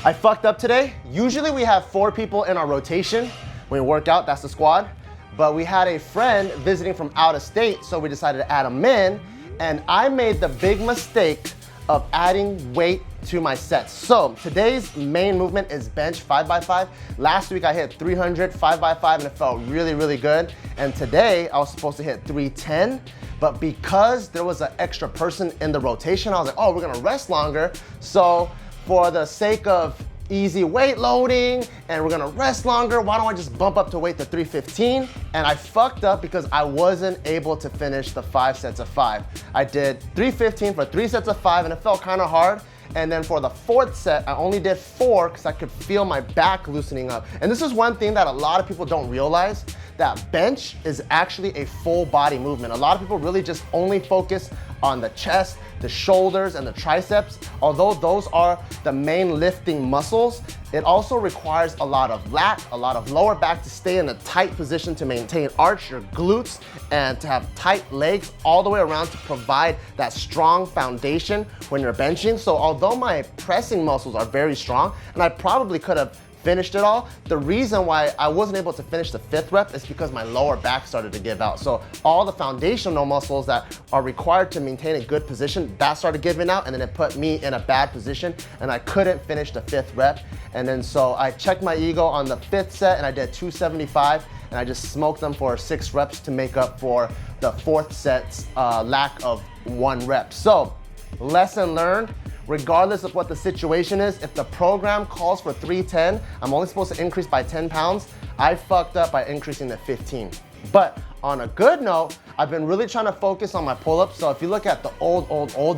I fucked up today. Usually we have 4 people in our rotation when we work out, that's the squad. But we had a friend visiting from out of state, so we decided to add him in. And I made the big mistake of adding weight to my sets. So today's main movement is bench 5x5. Last week I hit 300 5x5 and it felt really, really good. And today I was supposed to hit 310, but because there was an extra person in the rotation, I was like, oh, we're gonna rest longer. So for the sake of easy weight loading and we're gonna rest longer, why don't I just bump up to weight to 315? And I fucked up because I wasn't able to finish the 5 sets of 5. I did 315 for 3 sets of 5 and it felt kind of hard. And then for the 4th set, I only did 4 because I could feel my back loosening up. And this is one thing that a lot of people don't realize, that bench is actually a full body movement. A lot of people really just only focus on the chest, the shoulders, and the triceps. Although those are the main lifting muscles, it also requires a lot of lat, a lot of lower back to stay in a tight position to maintain arch your glutes and to have tight legs all the way around to provide that strong foundation when you're benching. So although my pressing muscles are very strong, and I probably could have finished it all, the reason why I wasn't able to finish the 5th rep is because my lower back started to give out. So all the foundational muscles that are required to maintain a good position, that started giving out, and then it put me in a bad position and I couldn't finish the 5th rep. And then so I checked my ego on the 5th set and I did 275 and I just smoked them for 6 reps to make up for the 4th set's lack of 1 rep. So lesson learned, regardless of what the situation is, if the program calls for 310, I'm only supposed to increase by 10 pounds. I fucked up by increasing to 15. But on a good note, I've been really trying to focus on my pull-ups. So if you look at the old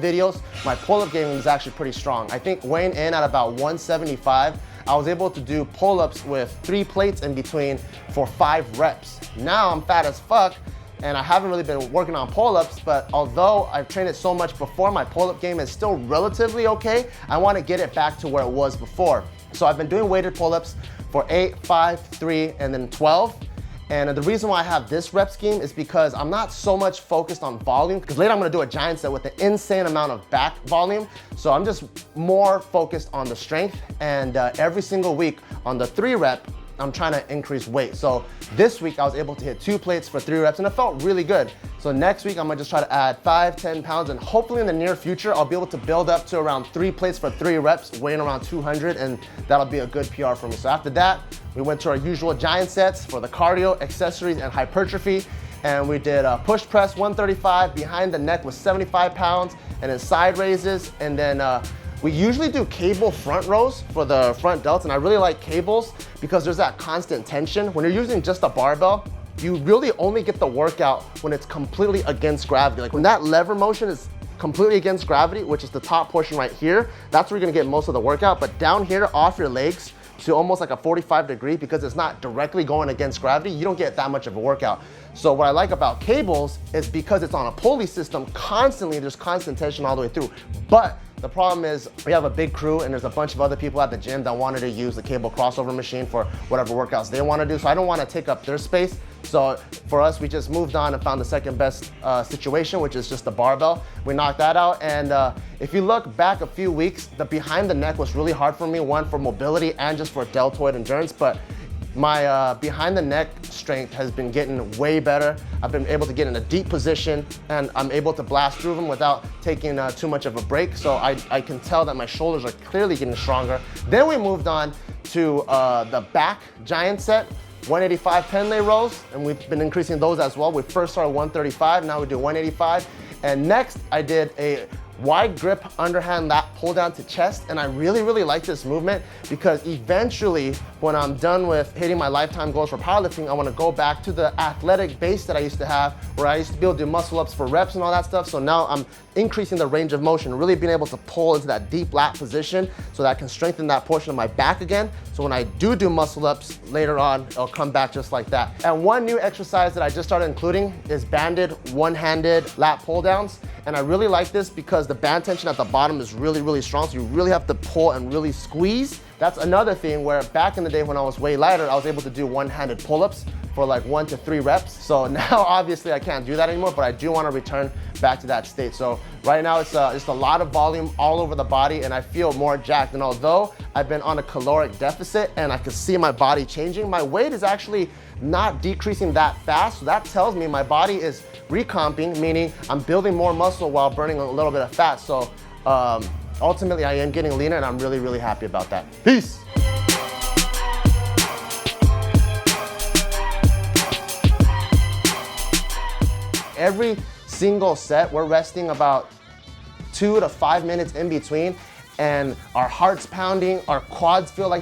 videos, my pull-up game is actually pretty strong. I think weighing in at about 175, I was able to do pull-ups with 3 plates in between for 5 reps. Now I'm fat as fuck, and I haven't really been working on pull-ups, but although I've trained it so much before, my pull-up game is still relatively okay. I wanna get it back to where it was before. So I've been doing weighted pull-ups for 8, 5, 3, and then 12. And the reason why I have this rep scheme is because I'm not so much focused on volume, because later I'm gonna do a giant set with an insane amount of back volume. So I'm just more focused on the strength, and every single week on the 3 rep, I'm trying to increase weight. So this week I was able to hit 2 plates for 3 reps and it felt really good. So next week I'm gonna just try to add 5, 10 pounds, and hopefully in the near future I'll be able to build up to around 3 plates for 3 reps, weighing around 200, and that'll be a good PR for me. So after that, we went to our usual giant sets for the cardio, accessories, and hypertrophy. And we did a push press 135, behind the neck was 75 pounds, and then side raises, and then we usually do cable front rows for the front delts, and I really like cables because there's that constant tension. When you're using just a barbell, you really only get the workout when it's completely against gravity. Like when that lever motion is completely against gravity, which is the top portion right here, that's where you're gonna get most of the workout. But down here, off your legs, to almost like a 45 degree, because it's not directly going against gravity, you don't get that much of a workout. So what I like about cables is because it's on a pulley system, constantly there's constant tension all the way through. But the problem is we have a big crew and there's a bunch of other people at the gym that wanted to use the cable crossover machine for whatever workouts they want to do. So I don't want to take up their space. So for us, we just moved on and found the second best situation, which is just the barbell. We knocked that out. And if you look back a few weeks, the behind the neck was really hard for me, one for mobility and just for deltoid endurance. But my behind the neck strength has been getting way better. I've been able to get in a deep position and I'm able to blast through them without taking too much of a break. So I can tell that my shoulders are clearly getting stronger. Then we moved on to the back giant set, 185 pen lay rows, and we've been increasing those as well. We first started 135, now we do 185. And next I did a wide grip underhand lat pull down to chest, and I really like this movement because eventually when I'm done with hitting my lifetime goals for powerlifting, I want to go back to the athletic base that I used to have, where I used to be able to do muscle ups for reps and all that stuff. So now I'm increasing the range of motion, really being able to pull into that deep lat position so that I can strengthen that portion of my back again. So when I do muscle ups later on, it'll come back just like that. And one new exercise that I just started including is banded one-handed lat pull downs. And I really like this because the band tension at the bottom is really strong. So you really have to pull and really squeeze. That's another thing where back in the day when I was way lighter, I was able to do one-handed pull-ups. for like 1 to 3 reps. So now obviously I can't do that anymore, but I do want to return back to that state. So right now it's just a lot of volume all over the body, and I feel more jacked. And although I've been on a caloric deficit and I can see my body changing, my weight is actually not decreasing that fast. So that tells me my body is recomping, meaning I'm building more muscle while burning a little bit of fat. So ultimately I am getting leaner, and I'm really, really happy about that. Peace. Every single set, we're resting about 2 to 5 minutes in between, and our heart's pounding, our quads feel like